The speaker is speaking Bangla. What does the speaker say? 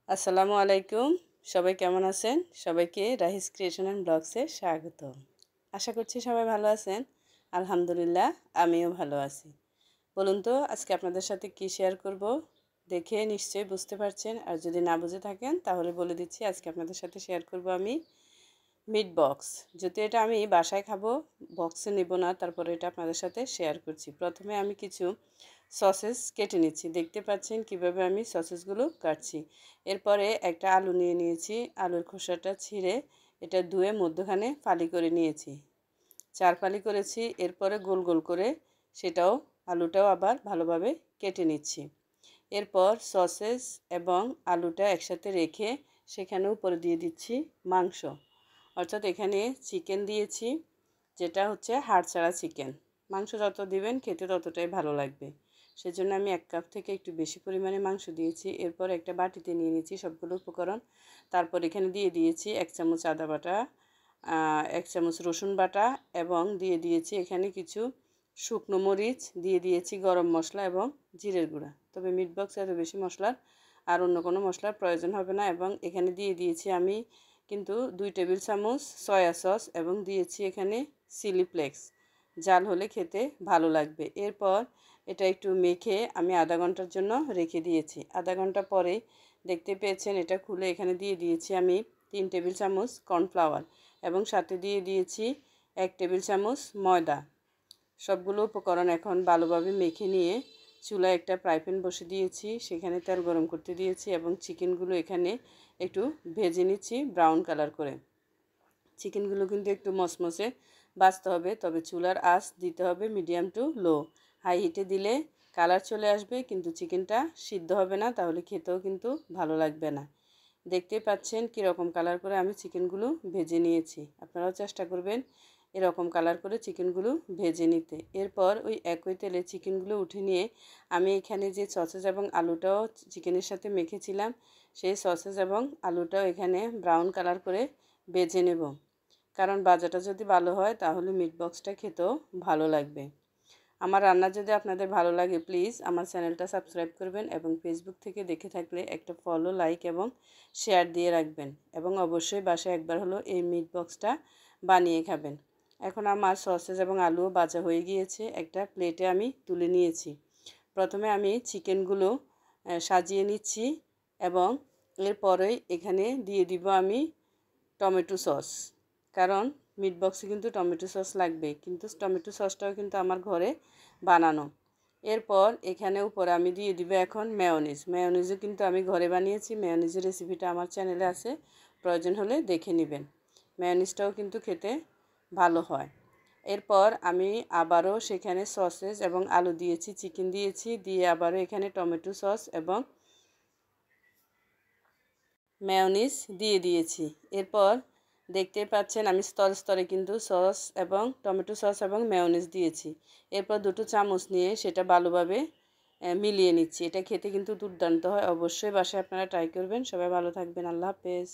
আসসালামু আলাইকুম। সবাই কেমন আছেন? সবাইকে রাহিস ক্রিয়েশন অ্যান্ড ব্লগসে স্বাগত। আশা করছি সবাই ভালো আছেন। আলহামদুলিল্লাহ আমিও ভালো আছি। বলুন তো আজকে আপনাদের সাথে কি শেয়ার করব? দেখে নিশ্চয়ই বুঝতে পারছেন, আর যদি না বুঝে থাকেন তাহলে বলে দিচ্ছি। আজকে আপনাদের সাথে শেয়ার করব আমি মিট বক্স। যদি এটা আমি বাসায় খাবো, বক্সে নেব না, তারপরে এটা আপনাদের সাথে শেয়ার করছি। প্রথমে আমি কিছু সসেস কেটে নিচ্ছি। দেখতে পাচ্ছেন কিভাবে আমি সসেসগুলো কাটছি। এরপরে একটা আলু নিয়ে নিয়েছি। আলুর খোসাটা ছিঁড়ে এটা ধুয়ে মধ্যখানে ফালি করে নিয়েছি। 4 ফালি করেছি। এরপরে গোল গোল করে সেটাও আলুটাও আবার ভালোভাবে কেটে নিচ্ছি। এরপর সসেস এবং আলুটা একসাথে রেখে সেখানে উপরে দিয়ে দিচ্ছি মাংস, অর্থাৎ এখানে চিকেন দিয়েছি, যেটা হচ্ছে হাড় ছাড়া চিকেন। মাংস যত দিবেন খেতে ততটাই ভালো লাগবে। সেজন্য আমি 1 কাপ থেকে একটু বেশি পরিমাণে মাংস দিয়েছি। এরপর একটা বাটিতে নিয়ে নিয়েছি সবগুলো উপকরণ। তারপর এখানে দিয়ে দিয়েছি 1 চামচ আদা বাটা, 1 চামচ রসুন বাটা, এবং দিয়ে দিয়েছি এখানে কিছু শুকনো মরিচ, দিয়ে দিয়েছি গরম মশলা এবং জিরের গুঁড়া। তবে মিট বক্সে এত বেশি মশলার আর অন্য কোনো মশলার প্রয়োজন হবে না। এবং এখানে দিয়ে দিয়েছি আমি কিন্তু 2 টেবিল চামচ সয়া সস, এবং দিয়েছি এখানে চিলি ফ্লেক্স। জাল হলে খেতে ভালো লাগবে। এরপর এটা একটু মেখে আমি আধা ঘন্টার জন্য রেখে দিয়েছি। আধা ঘন্টা পরে দেখতে পেয়েছেন এটা খুলে এখানে দিয়ে দিয়েছি আমি 3 টেবিল চামচ কর্নফ্লাওয়ার, এবং সাথে দিয়ে দিয়েছি 1 টেবিল চামচ ময়দা। সবগুলো উপকরণ এখন ভালোভাবে মেখে নিয়ে চুলায় একটা ফ্রাই প্যান বসে দিয়েছি, সেখানে তেল গরম করতে দিয়েছি, এবং চিকেনগুলো এখানে একটু ভেজে নিচ্ছি ব্রাউন কালার করে। চিকেনগুলো কিন্তু একটু মচমচে ভাজতে হবে, তবে চুলার আঁচ দিতে হবে মিডিয়াম টু লো। হাই হিটে দিলে কালার চলে আসবে, কিন্তু চিকেনটা সিদ্ধ হবে না, তাহলে খেতেও কিন্তু ভালো লাগবে না। দেখতেই পাচ্ছেন কীরকম কালার করে আমি চিকেনগুলো ভেজে নিয়েছি। আপনারাও চেষ্টা করবেন এরকম কালার করে চিকেনগুলো ভেজে নিতে। এরপর ওই একই তেলে চিকেনগুলো উঠে নিয়ে আমি এখানে যে সসেজ এবং আলুটাও চিকেনের সাথে মেখেছিলাম, সেই সসেজ এবং আলুটাও এখানে ব্রাউন কালার করে ভেজে নেব। কারণ ভাজাটা যদি ভালো হয় তাহলে মিট বক্সটা খেতেও ভালো লাগবে। আমার রান্না যদি আপনাদের ভালো লাগে প্লিজ আমার চ্যানেলটা সাবস্ক্রাইব করবেন, এবং ফেসবুক থেকে দেখে থাকলে একটা ফলো, লাইক এবং শেয়ার দিয়ে রাখবেন, এবং অবশ্যই বাসায় একবার হলো এই মিট বক্সটা বানিয়ে খাবেন। এখন আমার সসেজ এবং আলুও ভাজা হয়ে গিয়েছে। একটা প্লেটে আমি তুলে নিয়েছি। প্রথমে আমি চিকেনগুলো সাজিয়ে নিচ্ছি, এবং এরপরেই এখানে দিয়ে দিব আমি টমেটো সস। কারণ মিট বক্সে কিন্তু টমেটো সস লাগবে, কিন্তু টমেটো সসটাও কিন্তু আমার ঘরে বানানো। এরপর এখানে উপরে আমি দিয়ে দিব এখন মেয়োনিজ। মেয়োনিজও কিন্তু আমি ঘরে বানিয়েছি। মেয়োনিজের রেসিপিটা আমার চ্যানেলে আছে, প্রয়োজন হলে দেখে নেবেন। মেয়োনিজটাও কিন্তু খেতে ভালো হয়। এরপর আমি আবারও সেখানে সসেজ এবং আলু দিয়েছি, চিকেন দিয়েছি, দিয়ে আবারও এখানে টমেটো সস এবং মেয়োনিজ দিয়ে দিয়েছি। এরপর দেখতে পাচ্ছেন আমি স্তরে স্তরে কিন্তু সস এবং টমেটো সস এবং মেয়োনিজ দিয়েছি। এরপর 2 চামচ নিয়ে সেটা ভালোভাবে মিলিয়ে নিচ্ছি। এটা খেতে কিন্তু দুর্দান্ত হয়। অবশ্যই বাসায় আপনারা ট্রাই করবেন। সবাই ভালো থাকবেন। আল্লাহ হাফেজ।